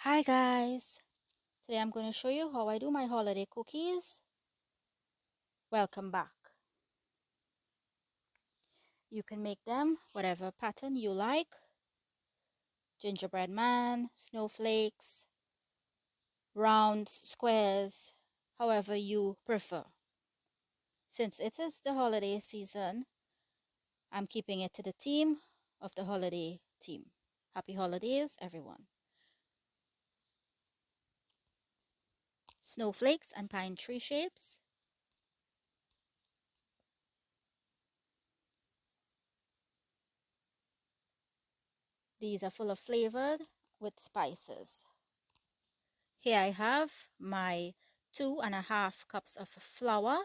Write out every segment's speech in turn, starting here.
Hi guys! Today I'm going to show you how I do my holiday cookies. Welcome back. You can make them whatever pattern you like. Gingerbread man, snowflakes, rounds, squares, however you prefer. Since it is the holiday season, I'm keeping it to the theme of the holiday theme. Happy holidays, everyone. Snowflakes and pine tree shapes. These are full of flavored with spices. Here I have my 2.5 cups of flour,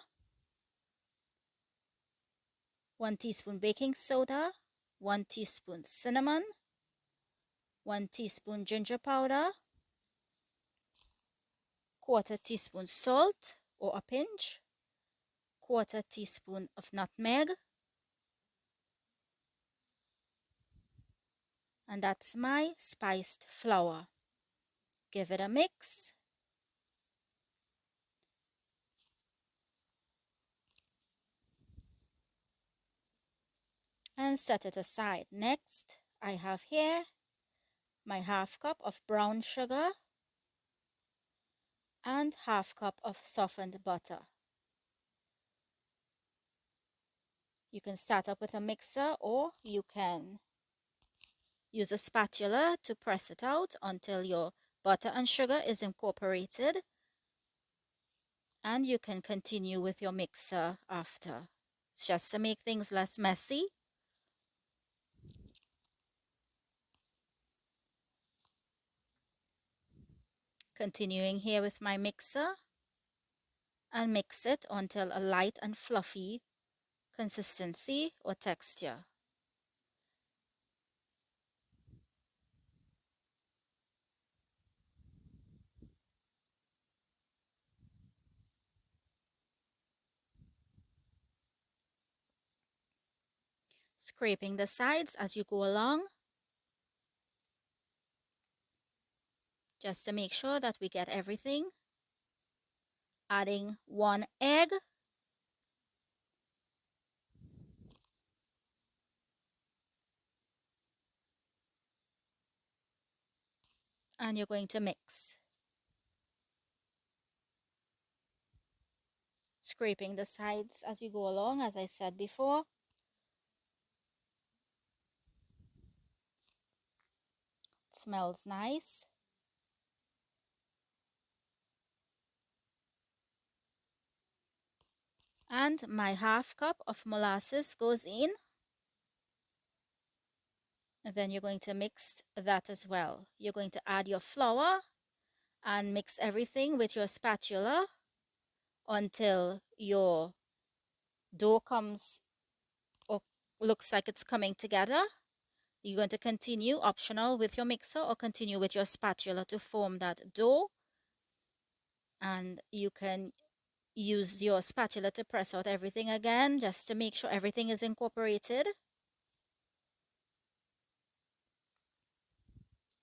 1 teaspoon baking soda, 1 teaspoon cinnamon, 1 teaspoon ginger powder, quarter teaspoon salt or a pinch, quarter teaspoon of nutmeg, and that's my spiced flour. Give it a mix. And set it aside. Next, I have here my 1/2 cup of brown sugar and 1/2 cup of softened butter. You can start up with a mixer or you can use a spatula to press it out until your butter and sugar is incorporated, and you can continue with your mixer after. It's just to make things less messy. Continuing here with my mixer and mix it until a light and fluffy consistency or texture. Scraping the sides as you go along, just to make sure that we get everything. Adding 1 egg, and you're going to mix. Scraping the sides as you go along, as I said before. It smells nice. And my 1/2 cup of molasses goes in. And then you're going to mix that as well. You're going to add your flour and mix everything with your spatula until your dough comes or looks like it's coming together. You're going to continue optional with your mixer or continue with your spatula to form that dough. And you can use your spatula to press out everything again just to make sure everything is incorporated.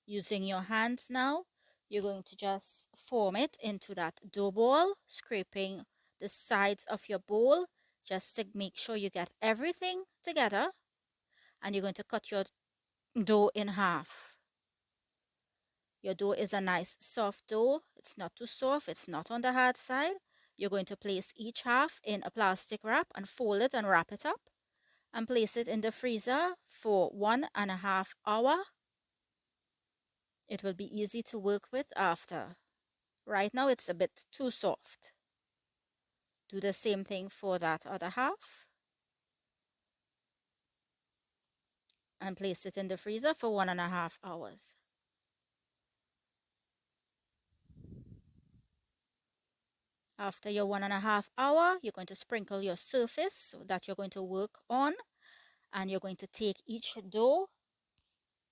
Using your hands now, you're going to just form it into that dough ball, scraping the sides of your bowl just to make sure you get everything together. And you're going to cut your dough in half. Your dough is a nice soft dough. It's not too soft, it's not on the hard side. You're going to place each half in a plastic wrap and fold it and wrap it up and place it in the freezer for 1.5 hours. It will be easy to work with after. Right now it's a bit too soft. Do the same thing for that other half and place it in the freezer for 1.5 hours. After your 1.5 hours, you're going to sprinkle your surface that you're going to work on, and you're going to take each dough,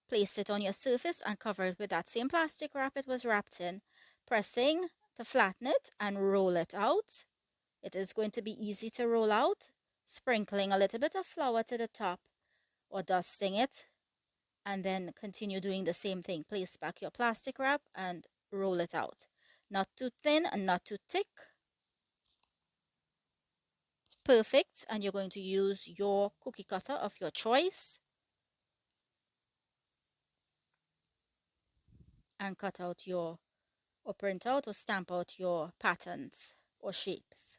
place it on your surface and cover it with that same plastic wrap it was wrapped in, pressing to flatten it and roll it out. It is going to be easy to roll out, sprinkling a little bit of flour to the top or dusting it and then continue doing the same thing. Place back your plastic wrap and roll it out. Not too thin and not too thick. Perfect. And you're going to use your cookie cutter of your choice and cut out your, or print out or stamp out your patterns or shapes.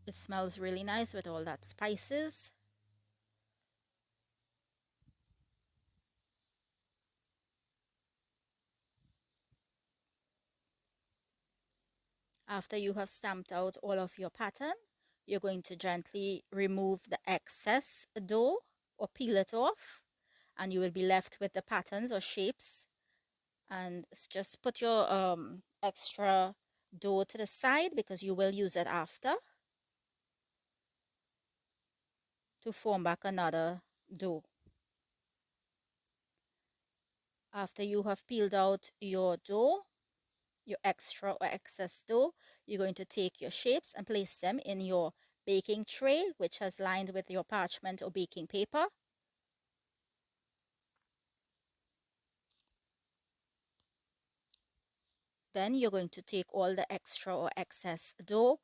It smells really nice with all that spices. After you have stamped out all of your pattern, you're going to gently remove the excess dough or peel it off, and you will be left with the patterns or shapes. And just put your extra dough to the side because you will use it after to form back another dough. After you have peeled out your dough, your extra or excess dough, you're going to take your shapes and place them in your baking tray, which has lined with your parchment or baking paper. Then you're going to take all the extra or excess dough,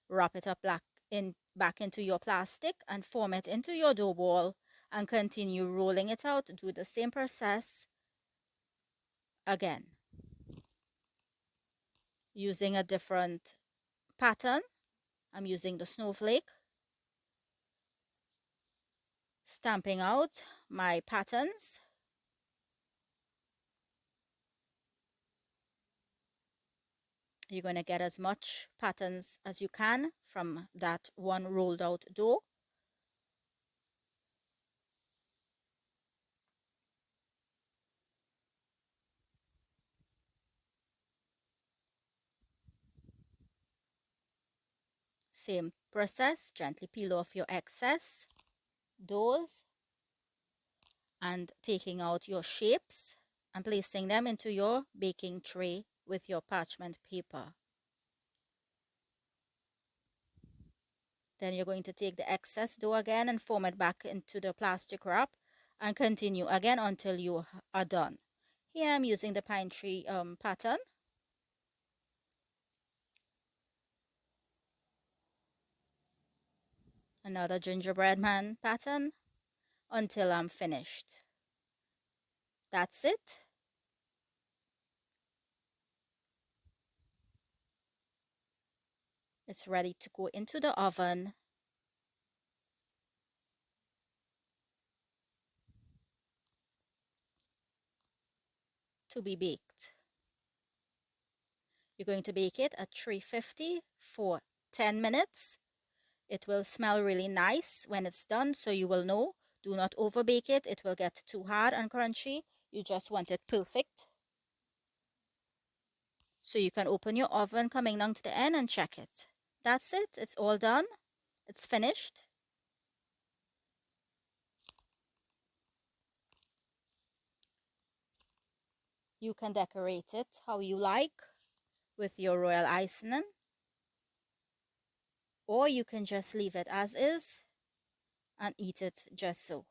wrap it up back into your plastic and form it into your dough ball and continue rolling it out. Do the same process again using a different pattern. I'm using the snowflake, stamping out my patterns. You're going to get as much patterns as you can from that one rolled out dough. Same process, gently peel off your excess doughs and taking out your shapes and placing them into your baking tray with your parchment paper. Then you're going to take the excess dough again and form it back into the plastic wrap and continue again until you are done. Here I'm using the pine tree pattern. Another gingerbread man pattern until I'm finished. That's it. It's ready to go into the oven to be baked. You're going to bake it at 350 for 10 minutes. It will smell really nice when it's done, so you will know. Do not overbake it. It will get too hard and crunchy. You just want it perfect. So you can open your oven coming down to the end and check it. That's it. It's all done. It's finished. You can decorate it how you like with your royal icing, or you can just leave it as is and eat it just so.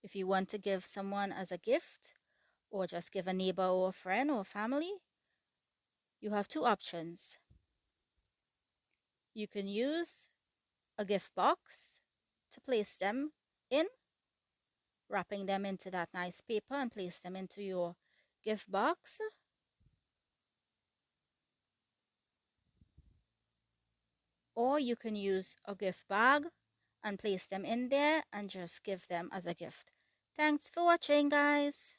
If you want to give someone as a gift or just give a neighbor or a friend or family, you have two options. You can use a gift box to place them in, wrapping them into that nice paper and place them into your gift box. Or you can use a gift bag and place them in there and just give them as a gift. Thanks for watching, guys.